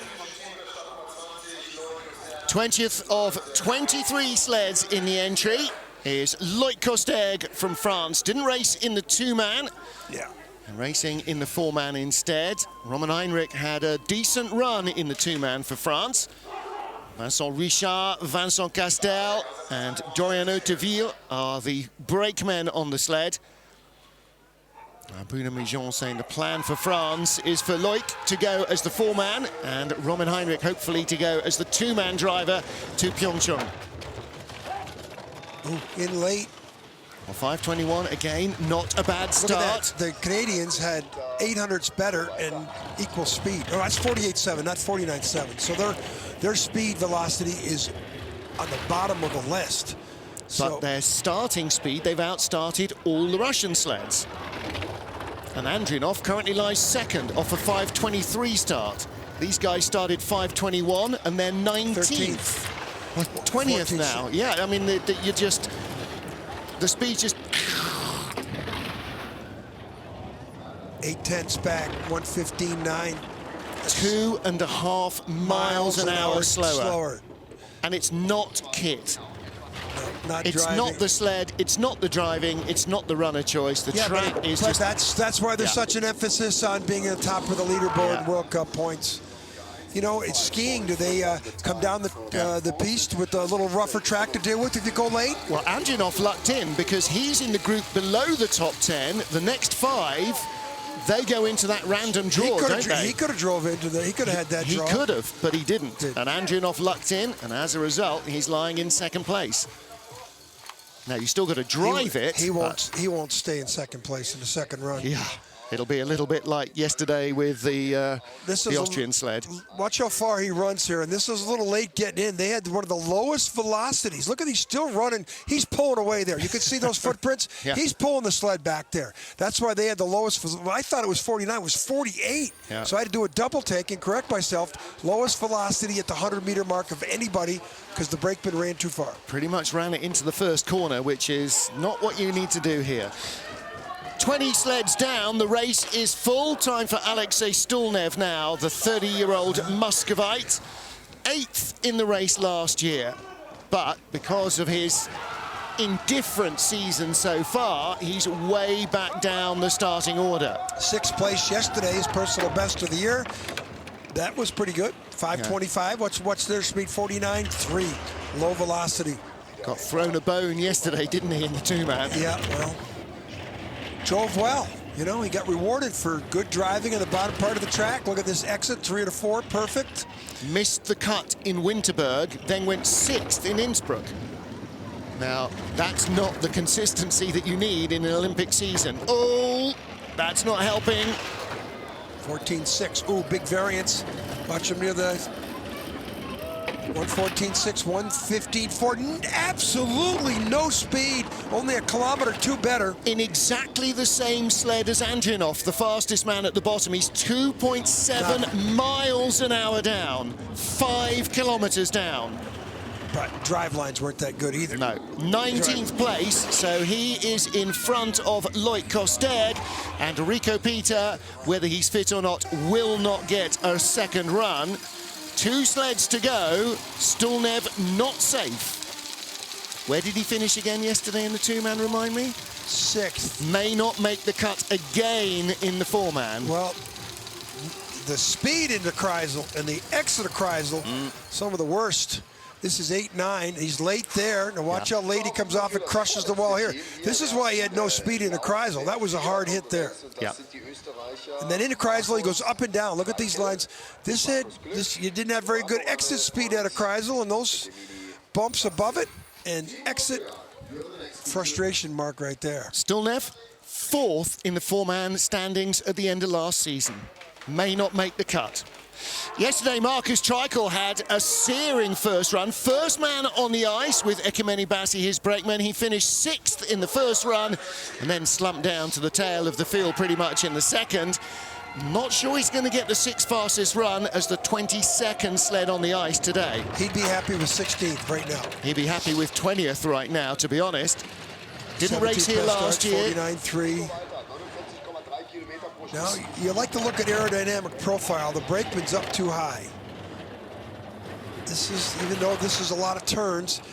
20th of 23 sleds in the entry is Loïc Costaigne from France. Didn't race in the 2-man. Yeah. And racing in the 4-man instead. Roman Heinrich had a decent run in the 2-man for France. Vincent Richard, Vincent Castel, and Dorian Hauteville are the brakemen on the sled. Bruno Mijon saying the plan for France is for Loïc to go as the 4-man and Roman Heinrich hopefully to go as the 2-man driver to Pyeongchang. Ooh, in late. Well, 5:21 again, not a bad start. The Canadians had 800s better and equal speed. Oh, that's 48.7, not 49.7. So their speed velocity is on the bottom of the list. But their starting speed, they've outstarted all the Russian sleds. And Andrinov currently lies 2nd off a 5:23 start. These guys started 5:21 and they're 19th. 20th now. Yeah, I mean, the speed just... 8/10 back, 1:15.9. 2.5 miles an hour slower. And it's not kit. It's driving. not the sled, it's not the driving, it's not the runner choice. The track is just... That's why there's such an emphasis on being at the top of the leaderboard, World Cup points. You know, it's skiing. Do they come down the piste with a little rougher track to deal with if you go late? Well, Andrinov lucked in because he's in the group below the top 10. The next 5, they go into that random draw, don't they? He could have drove into the... He could have had that draw. He could have, but he didn't. And Andrinov lucked in, and as a result, he's lying in 2nd place. Now, you still got to drive it. He won't stay in 2nd place in the 2nd run. Yeah. It'll be a little bit like yesterday with the Austrian sled. Watch how far he runs here, and this is a little late getting in. They had one of the lowest velocities. Look at he's still running. He's pulling away there. You can see those footprints. Yeah. He's pulling the sled back there. That's why they had the lowest. I thought it was 49. It was 48. Yeah. So I had to do a double take and correct myself. Lowest velocity at the 100-meter mark of anybody because the brakeman ran too far. Pretty much ran it into the first corner, which is not what you need to do here. 20 sleds down, the race is full. Time for Alexei Stulnev now, the 30-year-old Muscovite. 8th in the race last year, but because of his indifferent season so far, he's way back down the starting order. 6th place yesterday, his personal best of the year. That was pretty good. 5:25. What's their speed? 49.3. Low velocity. Got thrown a bone yesterday, didn't he, in the 2-man? Yeah, well, drove well. You know, he got rewarded for good driving in the bottom part of the track. Look at this exit, 3 to 4, perfect. Missed the cut in Winterberg, then went 6th in Innsbruck. Now, that's not the consistency that you need in an Olympic season. Oh, that's not helping. 14.6. Ooh, big variance. Watch him near the 1:14.6, 1:15.4. Absolutely no speed. Only a kilometre 2 better. In exactly the same sled as Andrinov, the fastest man at the bottom. He's 2.7 miles an hour down. 5 kilometres down. But drive lines weren't that good either. No. 19th place, so he is in front of Loïc Costaigne, and Rico Peter, whether he's fit or not, will not get a second run. 2 sleds to go. Stulnev not safe. Where did he finish again yesterday in the 2-man, remind me? 6th. May not make the cut again in the 4-man. Well, the speed into Kreisel and the exit of Kreisel, some of the worst This is 8-9. He's late there. Now watch how late he comes off and crushes the wall here. This is why he had no speed in the Kreisel. That was a hard hit there. Yeah. And then in the Kreisel, he goes up and down. Look at these lines. You didn't have very good exit speed out of Kreisel, and those bumps above it and exit frustration mark right there. Stulnev, 4th in the 4-man standings at the end of last season. May not make the cut. Yesterday, Marcus Treichel had a searing first run. First man on the ice with Ekimeni Bassi, his brakeman. He finished 6th in the first run and then slumped down to the tail of the field pretty much in the second. Not sure he's going to get the 6th fastest run as the 22nd sled on the ice today. He'd be happy with 16th right now. He'd be happy with 20th right now, to be honest. Didn't race here last year. 49.3. Now, you like to look at aerodynamic profile. The brakeman's up too high. This is, even though this is a lot of turns,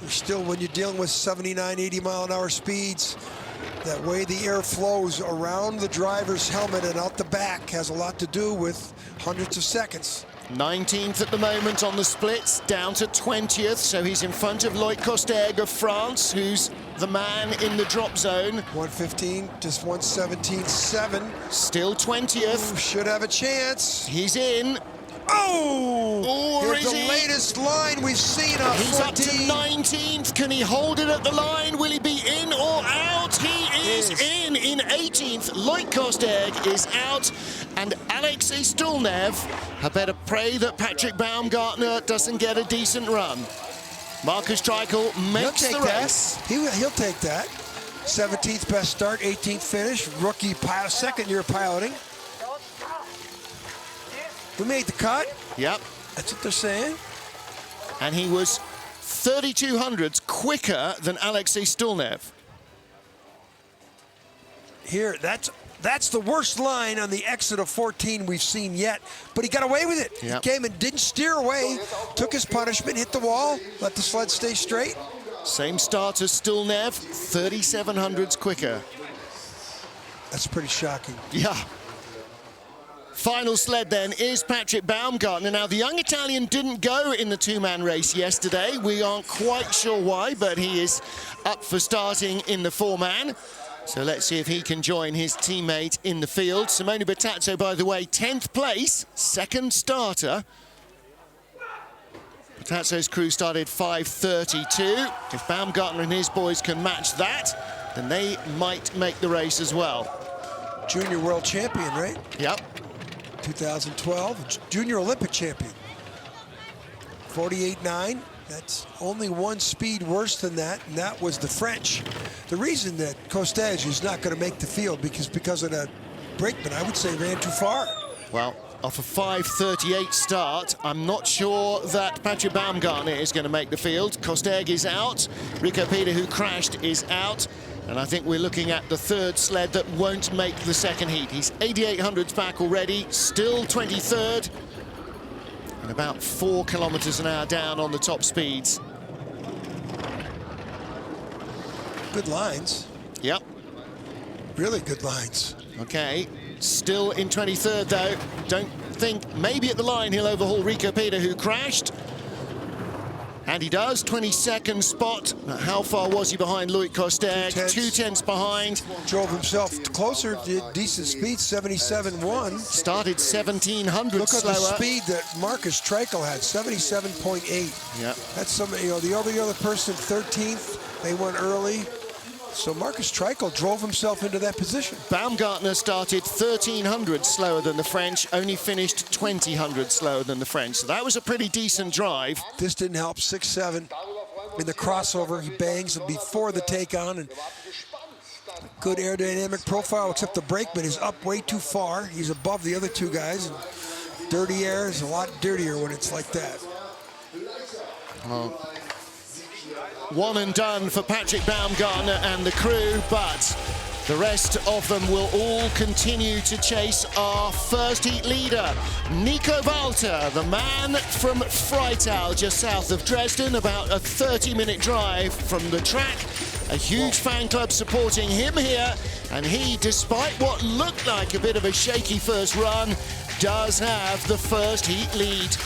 there's still, when you're dealing with 79, 80 mile an hour speeds, that way the air flows around the driver's helmet and out the back has a lot to do with hundreds of seconds. 19th at the moment on the splits, down to 20th, so he's in front of Loïc Costerg of France, who's the man in the drop zone. 115, just 117.7. Still 20th. Ooh, should have a chance. He's in. Oh! Or Here's is the he? latest line we've seen of He's 14. up to 19th. Can he hold it at the line? Will he be in or out? He is in 18th. Loïc Costerg is out. And Alexei Stulnev had better pray that Patrick Baumgartner doesn't get a decent run. Marcus Treichel makes the race. He'll take that. 17th best start, 18th finish. Rookie pilot, second-year piloting. We made the cut. Yep. That's what they're saying. And he was 3200ths quicker than Alexei Stulnev. Here, that's the worst line on the exit of 14 we've seen yet, but he got away with it. Yep. He came and didn't steer away, took his punishment, hit the wall, let the sled stay straight. Same start as Stulnev, 3700ths quicker. That's pretty shocking. Yeah. Final sled then is Patrick Baumgartner. Now, the young Italian didn't go in the 2-man race yesterday. We aren't quite sure why, but he is up for starting in the 4-man. So let's see if he can join his teammate in the field. Simone Bertazzo, by the way, 10th place, second starter. Bertazzo's crew started 5:32. If Baumgartner and his boys can match that, then they might make the race as well. Junior world champion, right? Yep. 2012, junior Olympic champion. 48.9. That's only one speed worse than that, and that was the French. The reason that Costerg is not going to make the field because of that brakeman, I would say, ran too far. Well, off a 5:38 start, I'm not sure that Patrick Baumgartner is going to make the field. Costerg is out. Rico Peter, who crashed, is out. And I think we're looking at the 3rd sled that won't make the second heat. He's 8800ths back already, still 23rd. And about 4 kilometers an hour down on the top speeds. Good lines. Yep. Really good lines. Okay, still in 23rd though. Don't think, maybe at the line he'll overhaul Rico Peter, who crashed. And he does, 22nd spot. Now, how far was he behind Loïc Costerg? 2/10 behind. Drove himself closer, did decent speed, 77.1. Started 1700 Look at slower. the speed that Marcus Treichel had, 77.8. Yeah. That's some, you know, the other person, 13th, they went early. So Marcus Treichel drove himself into that position. Baumgartner started 1300 slower than the French, only finished 2000 slower than the French. So that was a pretty decent drive. This didn't help, 6.7. In the crossover, he bangs before the take-on. And good aerodynamic profile, except the brakeman is up way too far. He's above the other two guys. And dirty air is a lot dirtier when it's like that. Well, one and done for Patrick Baumgartner and the crew, but the rest of them will all continue to chase our first heat leader, Nico Walter, the man from Freital, just south of Dresden, about a 30-minute drive from the track. A huge fan club supporting him here, and he, despite what looked like a bit of a shaky first run, does have the first heat lead.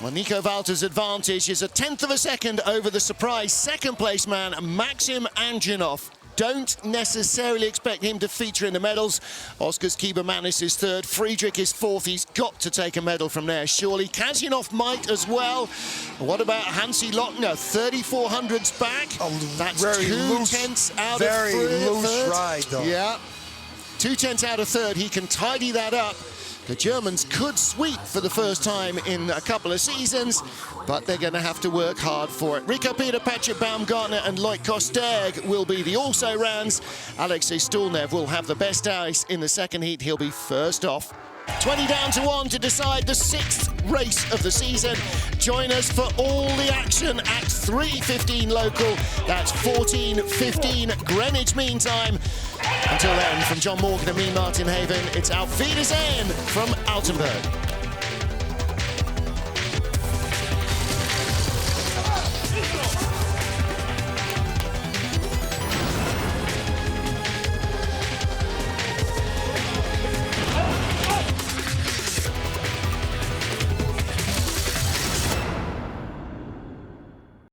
Well, Nico Walter's advantage is a tenth of a second over the surprise second-place man, Maxim Anjanov. Don't necessarily expect him to feature in the medals. Oskars Kiebermanis is third. Friedrich is fourth. He's got to take a medal from there, surely. Kazyanov might as well. What about Hansi Lochner? 3400s back. That's very 2 loose, tenths out very of loose third. ride, though. Yeah, 2 tenths out of third. He can tidy that up. The Germans could sweep for the first time in a couple of seasons, but they're going to have to work hard for it. Rico Peter, Patrick Baumgartner and Loic Kosterg will be the also-rans. Alexei Stulnev will have the best ice in the second heat. He'll be first off. 20 down to 1 to decide the 6th race of the season. Join us for all the action at 3:15 local. That's 14:15 Greenwich Mean Time. Until then, from John Morgan and me, Martin Haven, it's Auf Wiedersehen from Altenberg.